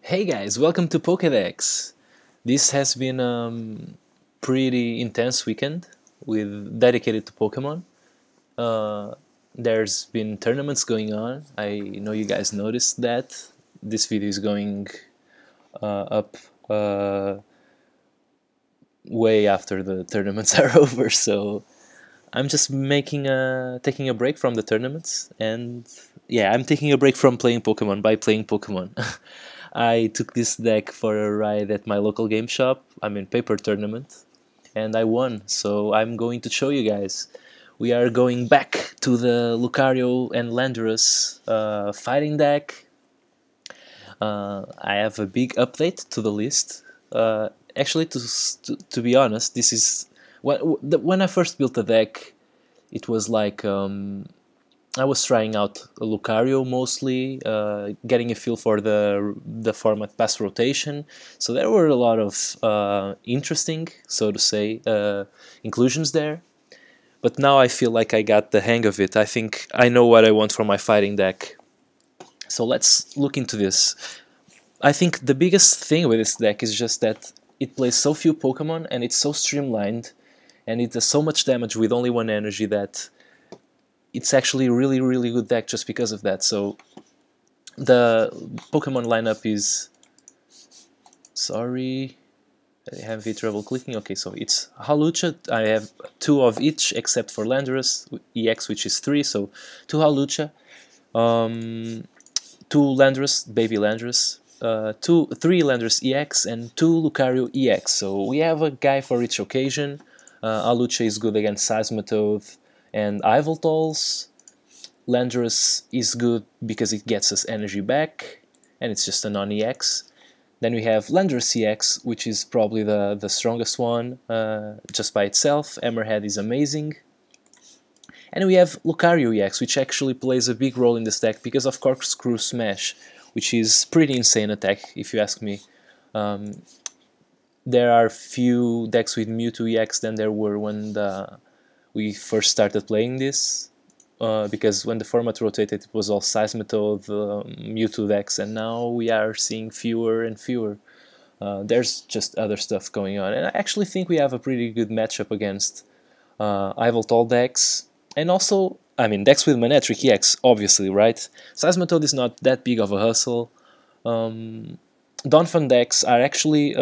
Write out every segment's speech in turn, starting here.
Hey guys, welcome to Pokédex. This has been pretty intense weekend with dedicated to Pokemon. Uh, there's been tournaments going on. I know you guys noticed that. This video is going up uh, way after the tournaments are over, so I'm just taking a break from the tournaments, and yeah, I'm taking a break from playing Pokemon by playing Pokemon. I took this deck for a ride at my local game shop. I mean, paper tournament, and I won. So I'm going to show you guys. We are going back to the Lucario and Landorus fighting deck. I have a big update to the list. Actually, to be honest, this is when I first built the deck. It was like I was trying out Lucario mostly, getting a feel for the format past rotation. So there were a lot of interesting, so to say, inclusions there. But now I feel like I got the hang of it. I think I know what I want for my fighting deck. So let's look into this. I think the biggest thing with this deck is just that it plays so few Pokemon and it's so streamlined and it does so much damage with only one energy that it's actually a really good deck just because of that. So the Pokemon lineup is, sorry, I have trouble clicking. Okay, so it's Hawlucha. I have two of each except for Landorus EX, which is 3, so 2 Hawlucha, 2 Landorus, baby Landorus, 3 Landorus EX, and 2 Lucario EX. So we have a guy for each occasion. Hawlucha is good against Seismitoad and Yveltals. Landorus is good because it gets us energy back, and it's just a non-EX. Then we have Landorus EX, which is probably the strongest one just by itself. Hammerhead is amazing. And we have Lucario EX, which actually plays a big role in this deck because of Corkscrew Smash, which is pretty insane attack, if you ask me. There are few decks with Mewtwo EX than there were when we first started playing this. Because when the format rotated, it was all Seismitoad, Mewtwo decks, and now we are seeing fewer and fewer. There's just other stuff going on, and I actually think we have a pretty good matchup against Yveltal decks, and also, I mean, decks with Manectric EX, obviously, right? Seismitoad is not that big of a hustle. Donphan decks are actually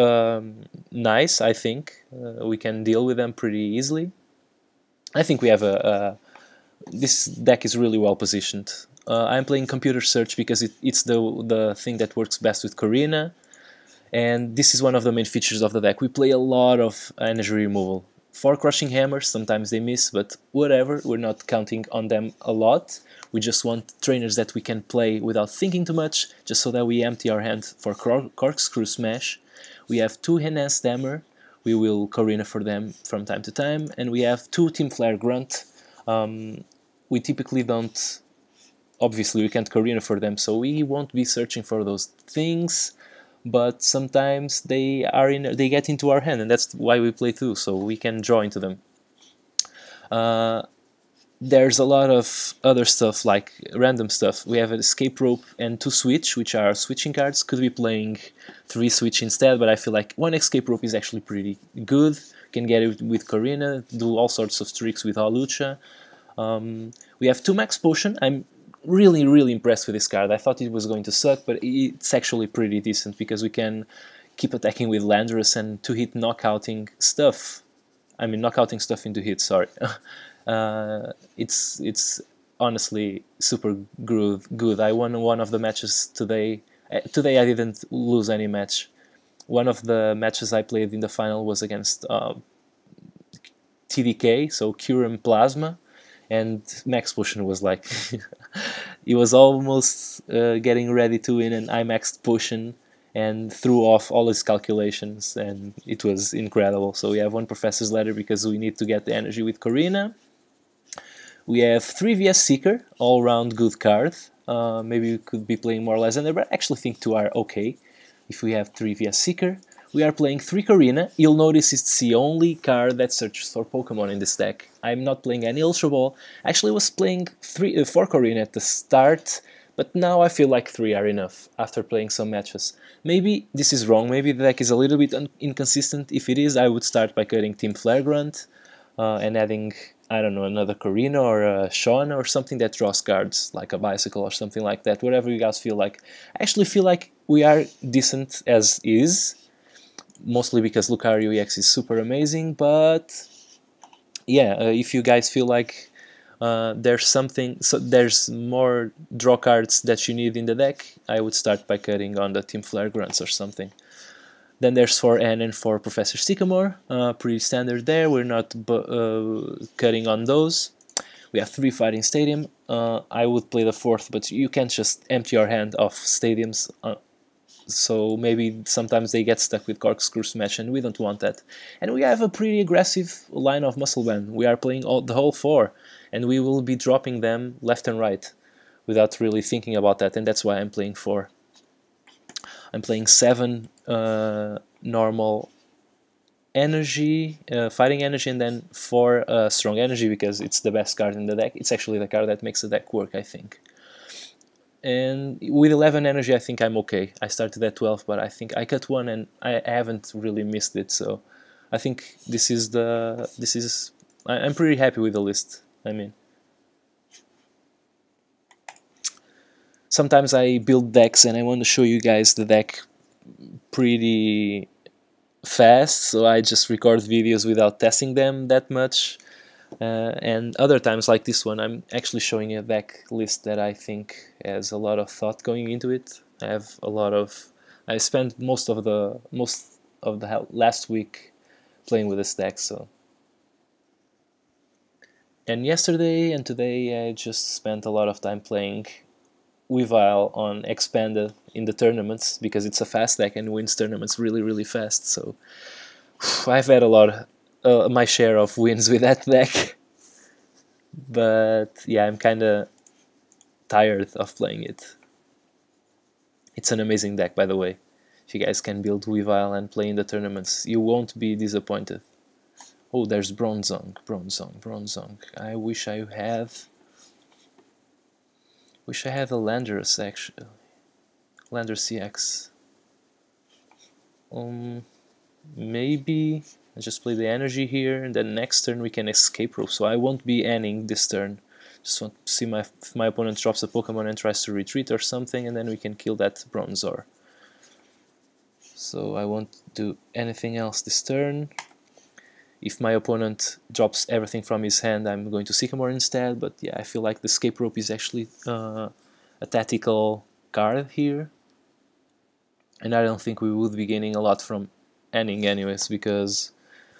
nice, I think. We can deal with them pretty easily. I think we have this deck is really well positioned. I'm playing Computer Search because it's the thing that works best with Korrina, and this is one of the main features of the deck. We play a lot of energy removal. 4 Crushing Hammers, sometimes they miss, but whatever, we're not counting on them a lot. We just want trainers that we can play without thinking too much, just so that we empty our hand for Corkscrew Smash. We have 2 Enhanced Hammer, we will Korrina for them from time to time, and we have 2 Team Flare Grunt. We typically don't, obviously we can't Korrina for them, so we won't be searching for those things, but sometimes they get into our hand, and that's why we play 2, so we can draw into them. There's a lot of other stuff, like random stuff. We have an Escape Rope and 2 Switch, which are switching cards. Could be playing 3 Switch instead, but I feel like 1 Escape Rope is actually pretty good. Can get it with Korrina, do all sorts of tricks with Hawlucha. We have 2 Max Potion. I'm really impressed with this card. I thought it was going to suck, but it's actually pretty decent because we can keep attacking with Landorus and 2-hit knockouting stuff. I mean, knockouting stuff into hits, sorry. It's honestly super good. I won one of the matches today. Today I didn't lose any match. One of the matches I played in the final was against TDK, so Kyurem Plasma, and Max Potion was like, he was almost getting ready to win, and I maxed Potion and threw off all his calculations, and it was incredible. So we have 1 Professor's Letter because we need to get the energy with Korrina. We have 3 VS Seeker, all-round good card. Maybe we could be playing more Lysander, but I actually think 2 are okay if we have 3 VS Seeker. We are playing 3 Korrina. You'll notice it's the only card that searches for Pokemon in this deck. I'm not playing any Ultra Ball. Actually, I was playing 4 Korrina at the start, But now I feel like 3 are enough after playing some matches. Maybe this is wrong, maybe the deck is a little bit inconsistent. If it is, I would start by cutting Team Flagrant and adding, I don't know, another Corina or a Sean or something that draws cards, like a Bicycle or something like that, whatever you guys feel like. I actually feel like we are decent as is, mostly because Lucario EX is super amazing, but yeah, if you guys feel like there's something, so there's more draw cards that you need in the deck, I would start by cutting on the Team Flare Grunts or something. Then there's 4N and 4 Professor Sycamore, pretty standard there, we're not cutting on those. We have 3 Fighting Stadium, I would play the 4th, but you can't just empty your hand of stadiums, so maybe sometimes they get stuck with Corkscrew Smash, and we don't want that. And we have a pretty aggressive line of Muscle Band. We are playing the whole 4, and we will be dropping them left and right without really thinking about that, and that's why I'm playing 4. I'm playing 7 normal energy, fighting energy, and then 4 strong energy, because it's the best card in the deck. It's actually the card that makes the deck work, I think. And with 11 energy I think I'm okay. I started at 12, but I think I cut 1 and I haven't really missed it, so I think I'm pretty happy with the list. I mean, sometimes I build decks and I want to show you guys the deck pretty fast, so I just record videos without testing them that much. And other times, like this one, I'm actually showing a deck list that I think has a lot of thought going into it. I spent most of the last week playing with this deck. So, and yesterday and today I just spent a lot of time playing Weavile on Expanded in the tournaments, because it's a fast deck and wins tournaments really fast. So I've had a lot, my share of wins with that deck. But yeah, I'm kind of tired of playing it. It's an amazing deck, by the way. If you guys can build Weavile and play in the tournaments, you won't be disappointed. Oh, there's Bronzong. I wish I had a Landorus, actually. Landorus EX. Maybe I just play the energy here, and then next turn we can escape rope, so I won't be ending this turn. Just want to see if my opponent drops a Pokemon and tries to retreat or something, and then we can kill that Bronzor. So I won't do anything else this turn. If my opponent drops everything from his hand, I'm going to Sycamore instead, but yeah, I feel like the escape rope is actually a tactical card here. And I don't think we would be gaining a lot from ending anyways, because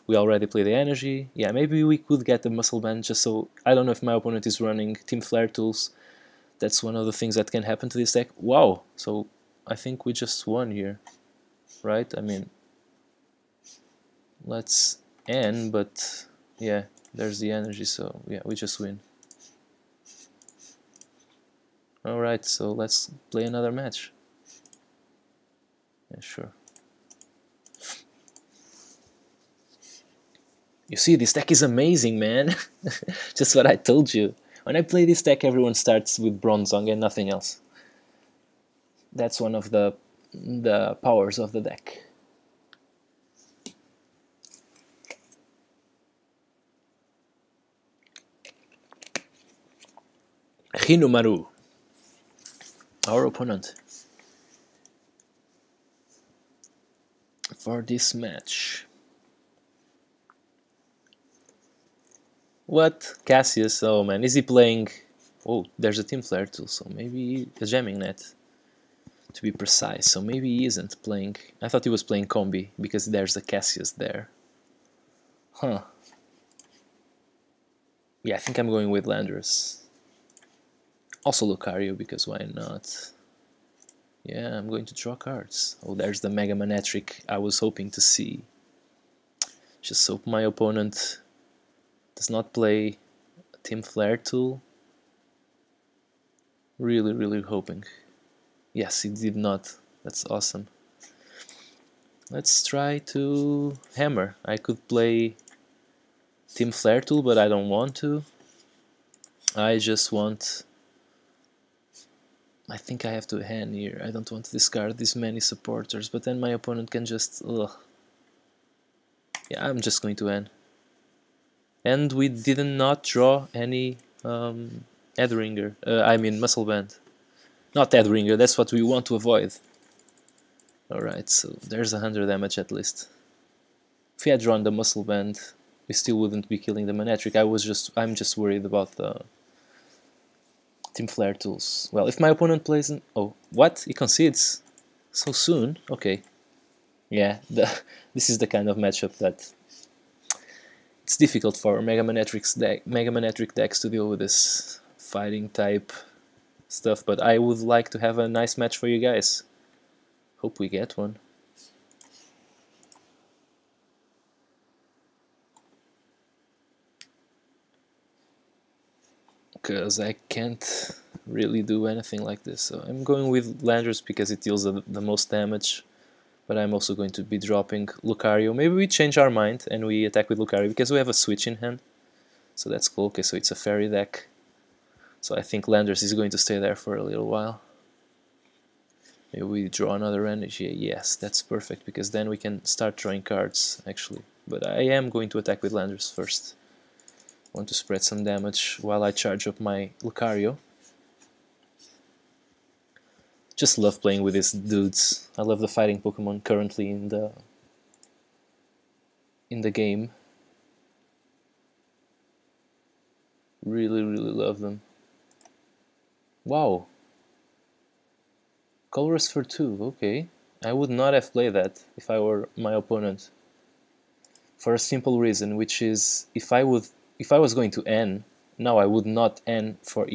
we already play the energy. Yeah, maybe we could get the Muscle Band, just so... I don't know if my opponent is running Team Flare tools. That's one of the things that can happen to this deck. Wow, so I think we just won here, right? I mean, let's end, but yeah, there's the energy, so yeah, we just win. Alright, so let's play another match. Yeah, sure. You see, this deck is amazing, man. Just what I told you. When I play this deck, everyone starts with Bronzong and nothing else. That's one of the powers of the deck. Hinomaru, our opponent for this match. What? Cassius? Oh man, is he playing... Oh, there's a Team Flare tool, so maybe a Jamming Net, to be precise. So maybe he isn't playing... I thought he was playing Combi, because there's a Cassius there. Huh. Yeah, I think I'm going with Landorus. Also Lucario, because why not? Yeah, I'm going to draw cards. Oh, there's the Mega Manectric I was hoping to see. Just hope my opponent does not play Team Flare tool. Really hoping. Yes, he did not. That's awesome. Let's try to hammer. I could play Team Flare tool, but I don't want to. I just want I think I have to hand here. I don't want to discard this many supporters, but then my opponent can just... Ugh. Yeah, I'm just going to hand. And we did not draw any Headringer. I mean Muscle Band. Not Headringer, that's what we want to avoid. Alright, so there's 100 damage at least. If we had drawn the Muscle Band, we still wouldn't be killing the Manectric. I'm just worried about the Team Flare tools. Well, if my opponent plays... Oh, what? He concedes? So soon? Okay. Yeah, this is the kind of matchup that... It's difficult for Mega Manectric decks to deal with this fighting type stuff, but I would like to have a nice match for you guys. Hope we get one. Because I can't really do anything like this. So I'm going with Landorus because it deals the most damage, but I'm also going to be dropping Lucario. Maybe we change our mind and we attack with Lucario because we have a switch in hand. So that's cool. Okay, so it's a fairy deck. So I think Landorus is going to stay there for a little while. Maybe we draw another energy. Yes, that's perfect because then we can start drawing cards actually. But I am going to attack with Landorus first. I want to spread some damage while I charge up my Lucario. Just love playing with these dudes. I love the fighting Pokemon currently in the game. Really, really love them. Wow. Colorus for 2, okay. I would not have played that if I were my opponent. For a simple reason, which is if I was going to N, now I would not N for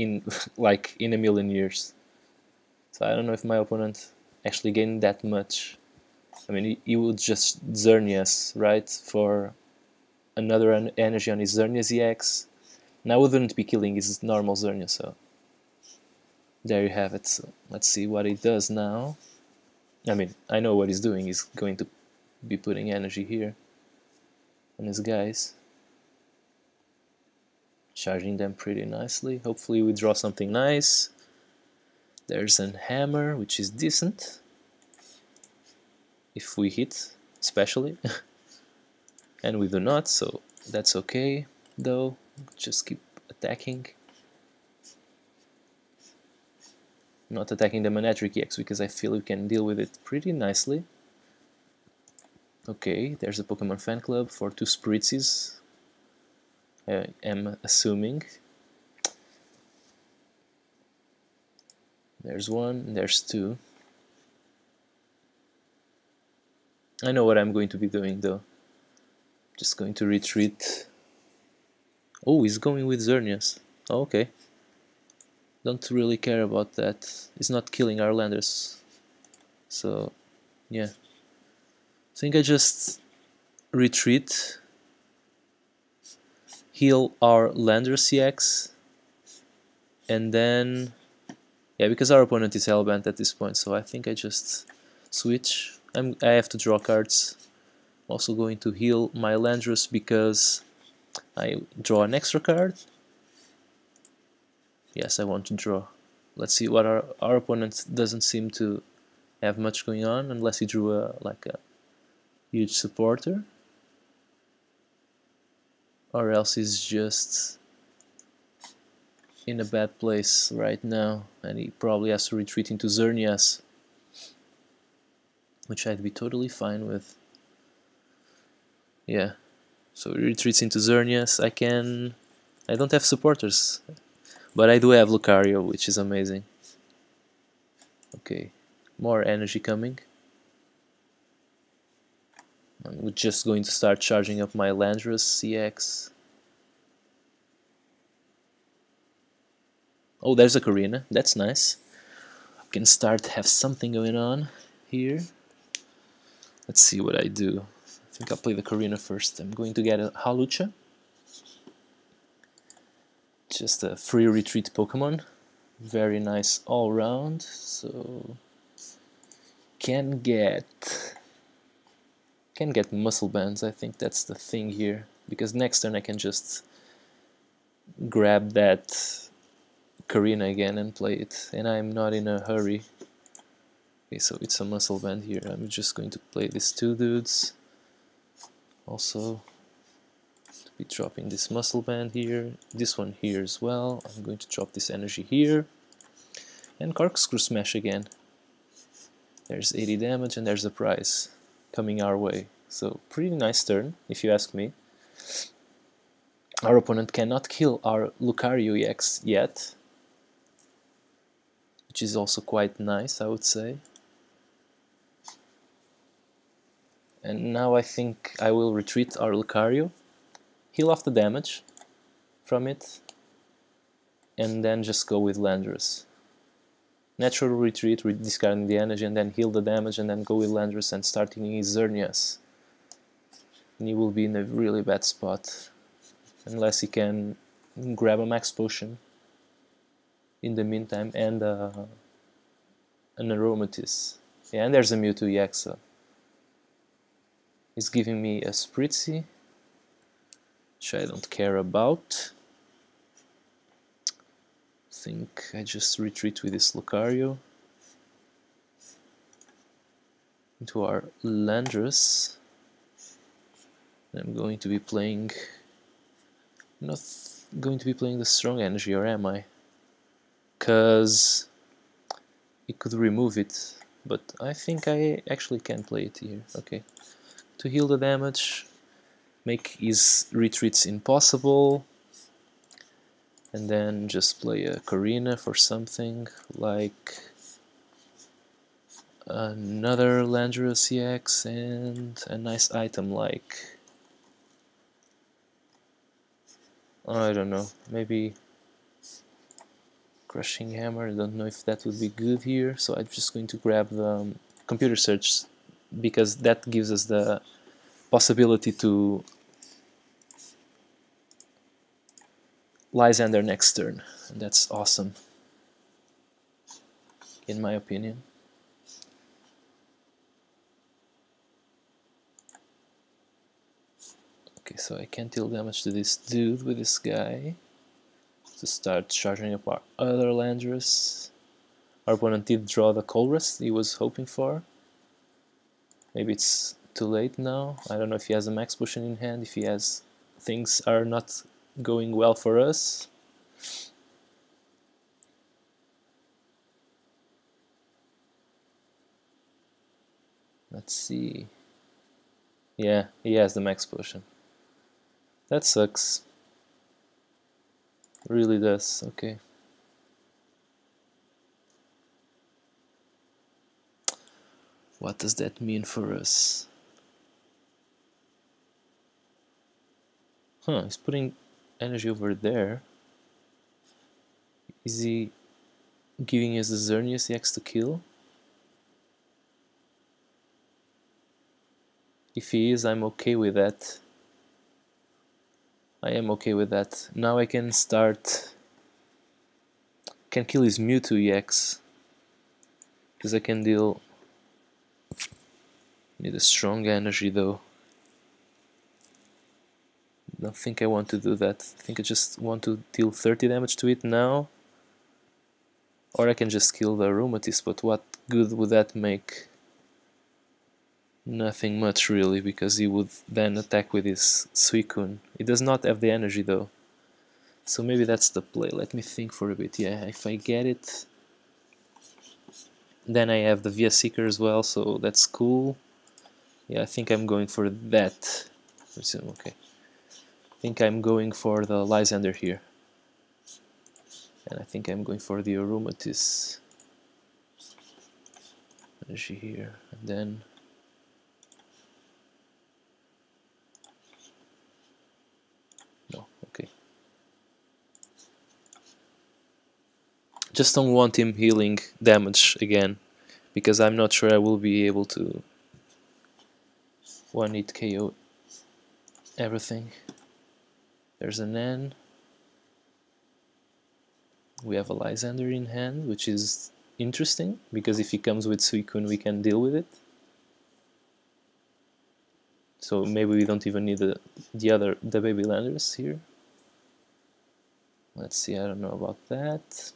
like in a million years. So I don't know if my opponent actually gained that much. I mean, he would just Xerneas, right, for another energy on his Xerneas EX. And I wouldn't be killing his normal Xerneas, so there you have it. So let's see what he does now. I mean, I know what he's doing. He's going to be putting energy here on his guys. Charging them pretty nicely. Hopefully we draw something nice. There's an hammer, which is decent. If we hit, especially. And we do not, so that's okay, though. Just keep attacking. Not attacking the Manectric EX because I feel we can deal with it pretty nicely. Okay, there's a Pokemon fan club for 2 Spritzes. I am assuming. There's 1, there's 2. I know what I'm going to be doing though. Just going to retreat. Oh, he's going with Xerneas. Oh, okay. Don't really care about that. He's not killing our Landorus. So, yeah. I think I just retreat, heal our Landorus CX, and then... Yeah, because our opponent is Hellbent at this point, so I think I just switch. I have to draw cards. I'm also going to heal my Landorus because I draw an extra card. Yes, I want to draw. Let's see what our opponent doesn't seem to have much going on unless he drew like a huge supporter, or else he's just in a bad place right now and he probably has to retreat into Xerneas, which I'd be totally fine with. Yeah, so he retreats into Xerneas. I don't have supporters, but I do have Lucario, which is amazing. Okay, more energy coming. I'm just going to start charging up my Landorus CX. Oh, there's a Karina. That's nice. I can start have something going on here. Let's see what I do. I think I'll play the Karina first. I'm going to get a Halucha. Just a free retreat Pokemon. Very nice all round. So can get muscle bands. I think that's the thing here, because next turn I can just grab that Karina again and play it, and I'm not in a hurry. Okay, so it's a muscle band here. I'm just going to play these two dudes. Also, to be dropping this muscle band here, this one here as well. I'm going to drop this energy here, and corkscrew smash again. There's 80 damage and there's a prize coming our way. So pretty nice turn, if you ask me. Our opponent cannot kill our Lucario EX yet, which is also quite nice, I would say. And now I think I will retreat our Lucario, heal off the damage from it, and then just go with Landorus. Natural retreat, discarding the energy, and then heal the damage, and then go with Landorus and starting his Xerneas. And he will be in a really bad spot, unless he can grab a max potion in the meantime, and an Aromatisse. Yeah, and there's a Mewtwo EX. He's giving me a Spritzy, which I don't care about. I think I just retreat with this Lucario into our Landorus. I'm going to be playing... I'm not going to be playing the strong energy, or am I? Because it could remove it, but I think I actually can play it here. Okay, to heal the damage, make his retreats impossible, and then just play a Karina for something like another Landorus EX and a nice item like, I don't know, maybe Crushing Hammer. I don't know if that would be good here, so I'm just going to grab the computer search, because that gives us the possibility to Lysander next turn, and that's awesome, in my opinion. Okay, so I can't deal damage to this dude with this guy. To start charging up our other Landorus. Our opponent did draw the Colress he was hoping for. Maybe it's too late now. I don't know if he has a max potion in hand, if he has... things are not going well for us. Let's see. Yeah, he has the max potion. That sucks. Really does. Okay. What does that mean for us? Huh, he's putting energy over there. Is he giving us the Xerneas EX to kill? If he is, I'm okay with that. I am okay with that. Now I can start... can kill his Mewtwo EX. Because I can deal... need a strong energy though. Don't think I want to do that. I think I just want to deal 30 damage to it now. Or I can just kill the Aromatisse, but what good would that make? Nothing much really, because he would then attack with his Suicune. He does not have the energy though. So maybe that's the play. Let me think for a bit. Yeah, if I get it... then I have the Via Seeker as well, so that's cool. Yeah, I think I'm going for that. Okay. I think I'm going for the Lysander here. And I think I'm going for the Aromatisse energy here. And then... no, okay. Just don't want him healing damage again, because I'm not sure I will be able to 1-hit KO everything. There's an N. We have a Lysander in hand, which is interesting, because if he comes with Suicune we can deal with it. So maybe we don't even need the baby Landorus here. Let's see, I don't know about that.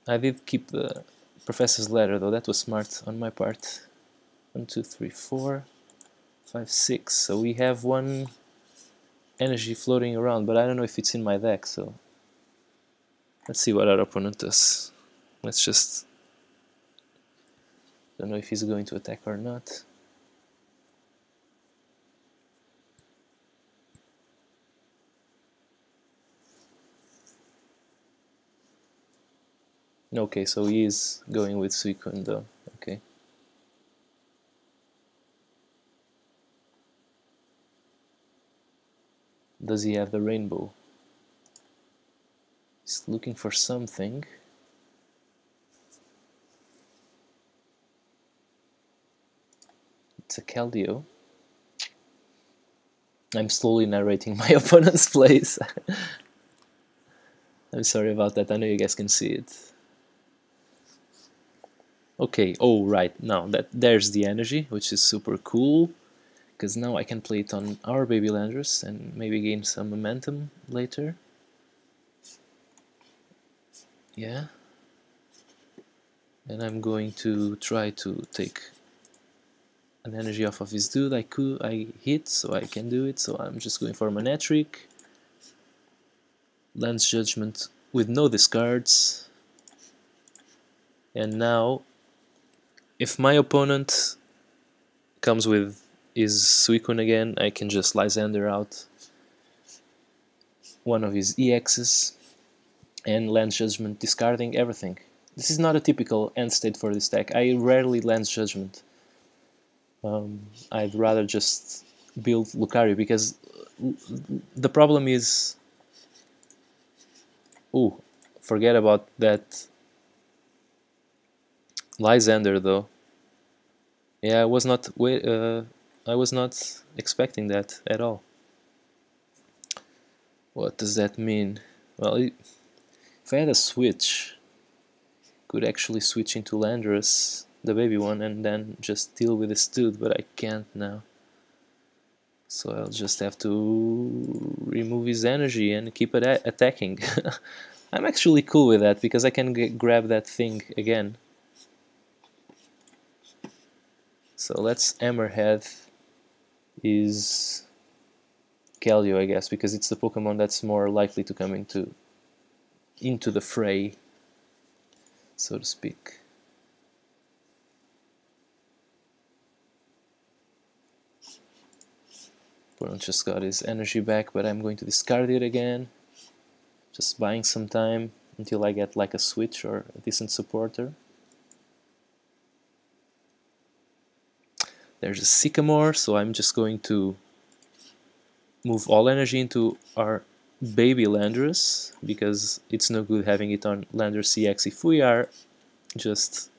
I did keep the Professor's Ladder though, that was smart on my part. 1, 2, 3, 4, 5, 6. So we have one energy floating around, but I don't know if it's in my deck, so let's see what our opponent does. Let's just... Don't know if he's going to attack or not. Okay, so he is going with Suicune though. Okay. Does he have the rainbow? He's looking for something. It's a Keldeo. I'm slowly narrating my opponent's plays. I'm sorry about that, I know you guys can see it. Okay, oh right, now there's the energy, which is super cool, because now I can play it on our baby Landorus and maybe gain some momentum later. Yeah. And I'm going to try to take an energy off of his dude. I hit, so I can do it, so I'm just going for Manectric. Lens Judgment with no discards. And now, if my opponent comes with his Suicune again, I can just Lysander out one of his EXs and Lens Judgment, discarding everything. This is not a typical end state for this deck. I rarely Lens Judgment. I'd rather just build Lucario, because the problem is... Ooh, forget about that Lysander though. Yeah, I was not expecting that at all. What does that mean? Well, if I had a switch, could actually switch into Landorus, the baby one, and then just deal with this dude, but I can't now. So I'll just have to remove his energy and keep it attacking. I'm actually cool with that, because I can grab that thing again. So let's Hammerhead is Keldeo, I guess, because it's the Pokemon that's more likely to come into the fray, so to speak. Opponent just got his energy back, but I'm going to discard it again. Just buying some time until I get like a switch or a decent supporter. There's a Sycamore, so I'm just going to move all energy into our baby Landorus, because it's no good having it on Landorus EX if we are just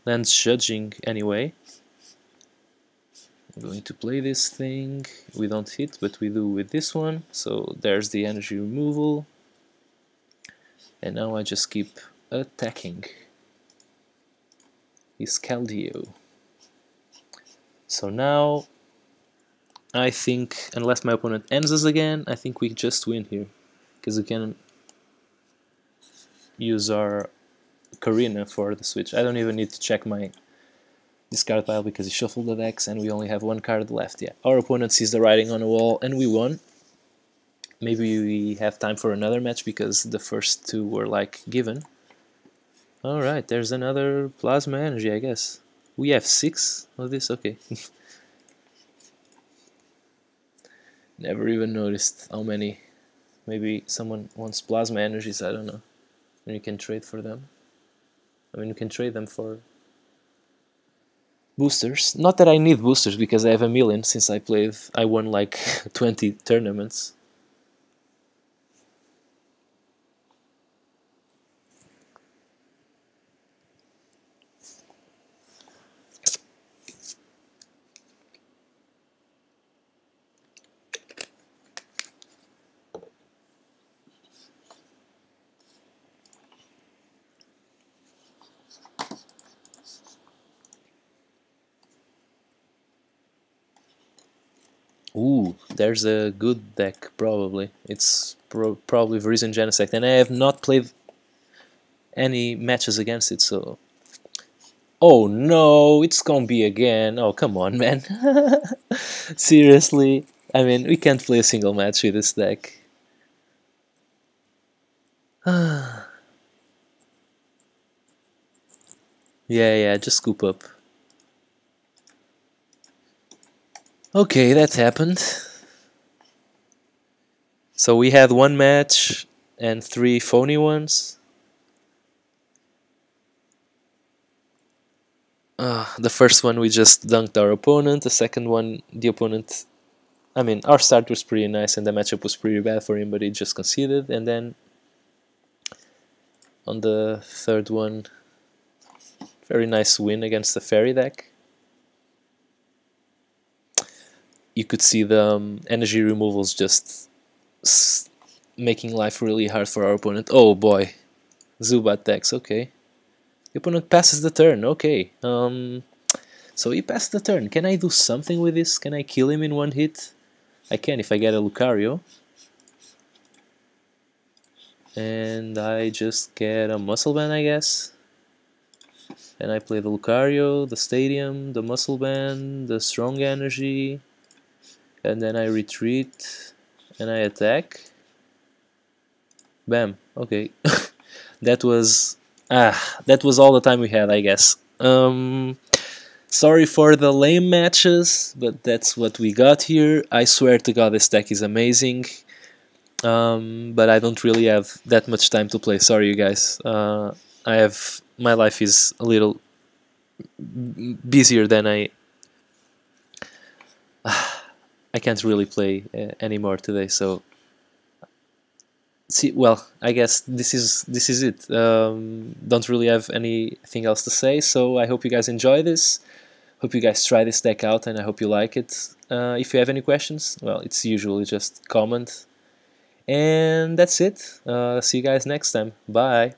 Lens Judging anyway. I'm going to play this thing. We don't hit, but we do with this one. So there's the energy removal. And now I just keep attacking his Keldeo. So now I think, unless my opponent ends us again, I think we just win here, because we can use our Karina for the switch. I don't even need to check my discard pile, because he shuffled the decks and we only have one card left. Yeah, our opponent sees the writing on the wall and we won. Maybe we have time for another match, because the first two were like given. Alright, there's another Plasma Energy, I guess. We have 6 of this, okay. Never even noticed how many. Maybe someone wants Plasma Energies, I don't know. And you can trade for them. I mean, you can trade them for boosters. Not that I need boosters, because I have a million since I won like 20 tournaments. Ooh, there's a good deck, probably. It's probably Virizion Genesect, and I have not played any matches against it, so... Oh no, it's gonna be again. Oh, come on, man. Seriously. I mean, we can't play a single match with this deck. Yeah, yeah, just scoop up. Okay, that happened. So we had one match and 3 phony ones. The first one we just dunked our opponent. The second one, the opponent... I mean, our start was pretty nice and the matchup was pretty bad for him, but he just conceded. And then on the third one, very nice win against the fairy deck. You could see the energy removals just making life really hard for our opponent. Oh boy, Zubat decks, okay. The opponent passes the turn, okay. So he passed the turn. Can I do something with this? Can I kill him in one hit? I can if I get a Lucario. And I just get a Muscle Band, I guess. And I play the Lucario, the Stadium, the Muscle Band, the Strong Energy. And then I retreat and I attack. Bam, okay. That was... that was all the time we had, I guess. Sorry for the lame matches, but that's what we got here. I swear to God, this deck is amazing. But I don't really have that much time to play. Sorry, you guys. My life is a little busier than I can't really play anymore today. So, see, well, I guess this is it. Don't really have anything else to say. So I hope you guys enjoy this. Hope you guys try this deck out, and I hope you like it. If you have any questions, well, it's usually just comment. And that's it. See you guys next time. Bye.